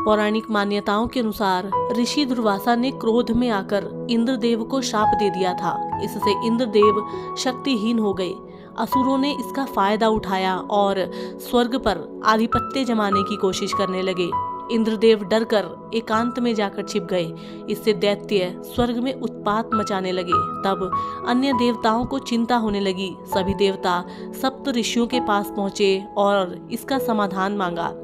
पौराणिक मान्यताओं के अनुसार ऋषि दुर्वासा ने क्रोध में आकर इंद्रदेव को शाप दे दिया था। इससे इंद्रदेव शक्तिहीन हो गए। असुरों ने इसका फायदा उठाया और स्वर्ग पर आधिपत्य जमाने की कोशिश करने लगे। इंद्रदेव डरकर एकांत में जाकर छिप गए। इससे दैत्य स्वर्ग में उत्पात मचाने लगे। तब अन्य देवताओं को चिंता होने लगी। सभी देवता सप्त ऋषियों के पास पहुंचे और इसका समाधान मांगा।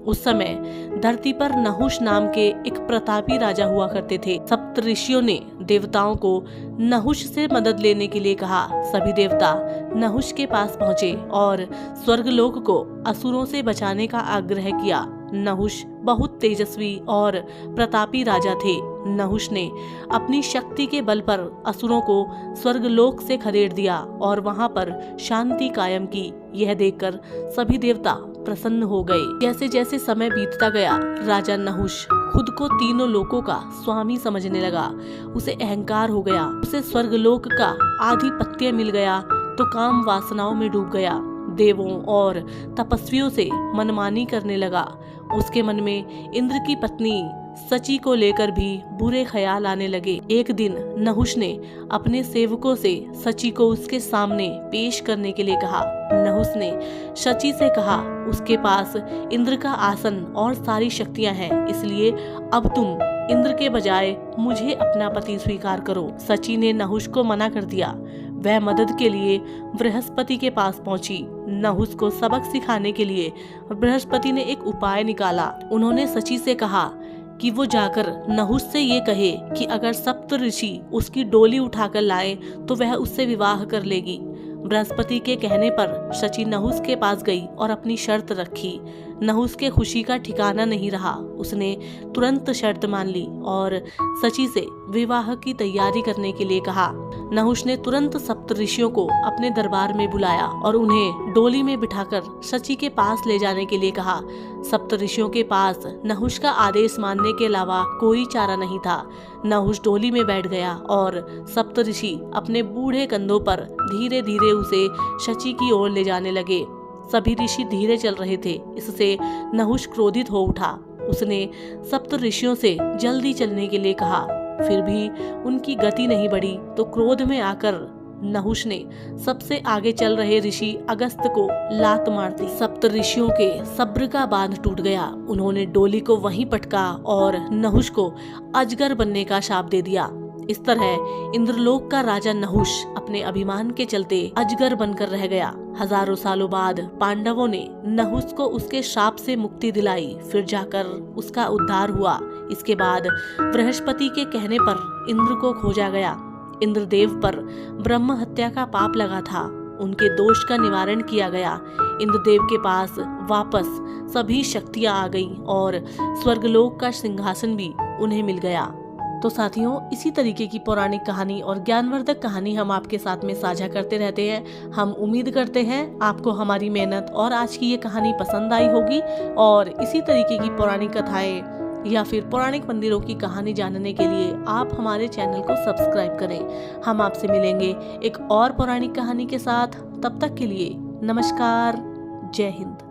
उस समय धरती पर नहुष नाम के एक प्रतापी राजा हुआ करते थे। सप्त ऋषियों ने देवताओं को नहुष से मदद लेने के लिए कहा। सभी देवता नहुष के पास पहुंचे और स्वर्गलोक को असुरों से बचाने का आग्रह किया। नहुष बहुत तेजस्वी और प्रतापी राजा थे। नहुष ने अपनी शक्ति के बल पर असुरों को स्वर्गलोक से खदेड़ दिया और वहां पर शांति कायम की। यह देखकर सभी देवता प्रसन्न हो गए। जैसे जैसे समय बीतता गया, राजा नहुष खुद को तीनों लोकों का स्वामी समझने लगा। उसे अहंकार हो गया। उसे स्वर्गलोक का आधिपत्य मिल गया तो काम वासनाओं में डूब गया। देवों और तपस्वियों से मनमानी करने लगा। उसके मन में इंद्र की पत्नी सची को लेकर भी बुरे ख्याल आने लगे। एक दिन नहुष ने अपने सेवकों से सची को उसके सामने पेश करने के लिए कहा। नहुष ने सची से कहा, उसके पास इंद्र का आसन और सारी शक्तियां हैं, इसलिए अब तुम इंद्र के बजाय मुझे अपना पति स्वीकार करो। सची ने नहुष को मना कर दिया। वह मदद के लिए बृहस्पति के पास पहुंची। नहुष को सबक सिखाने के लिए बृहस्पति ने एक उपाय निकाला। उन्होंने सची से कहा कि वो जाकर नहुष से ये कहे कि अगर सप्त ऋषि उसकी डोली उठाकर लाए तो वह उससे विवाह कर लेगी। बृहस्पति के कहने पर सची नहुष के पास गई और अपनी शर्त रखी। नहुष के खुशी का ठिकाना नहीं रहा। उसने तुरंत शर्त मान ली और सची से विवाह की तैयारी करने के लिए कहा। नहुष ने तुरंत सप्त ऋषियों को अपने दरबार में बुलाया और उन्हें डोली में बिठाकर सची के पास ले जाने के लिए कहा। सप्त ऋषियों के पास नहुष का आदेश मानने के अलावा कोई चारा नहीं था। नहुष डोली में बैठ गया और सप्त ऋषि अपने बूढ़े कंधों पर धीरे धीरे उसे सची की ओर ले जाने लगे। सभी ऋषि धीरे चल रहे थे। इससे नहुष क्रोधित हो उठा। उसने सप्त ऋषियों से जल्दी चलने के लिए कहा, फिर भी उनकी गति नहीं बढ़ी तो क्रोध में आकर नहुष ने सबसे आगे चल रहे ऋषि अगस्त को लात मार दी। सप्त ऋषियों के सब्र का बांध टूट गया। उन्होंने डोली को वहीं पटका और नहुष को अजगर बनने का शाप दे दिया। इस तरह इंद्रलोक का राजा नहुष अपने अभिमान के चलते अजगर बनकर रह गया। हजारों सालों बाद पांडवों ने नहुष को उसके शाप से मुक्ति दिलाई। फिर जाकर उसका उद्धार हुआ। इसके बाद बृहस्पति के कहने पर इंद्र को खोजा गया। इंद्रदेव पर ब्रह्म हत्या का पाप लगा था। उनके दोष का निवारण किया गया। इंद्रदेव के पास वापस सभी शक्तियां आ गईं और स्वर्गलोक का सिंहासन भी उन्हें मिल गया। तो साथियों, इसी तरीके की पौराणिक कहानी और ज्ञानवर्धक कहानी हम आपके साथ में साझा करते रहते हैं। हम उम्मीद करते हैं आपको हमारी मेहनत और आज की ये कहानी पसंद आई होगी। और इसी तरीके की पौराणिक कथाएं या फिर पौराणिक मंदिरों की कहानी जानने के लिए आप हमारे चैनल को सब्सक्राइब करें। हम आपसे मिलेंगे एक और पौराणिक कहानी के साथ। तब तक के लिए नमस्कार। जय हिंद।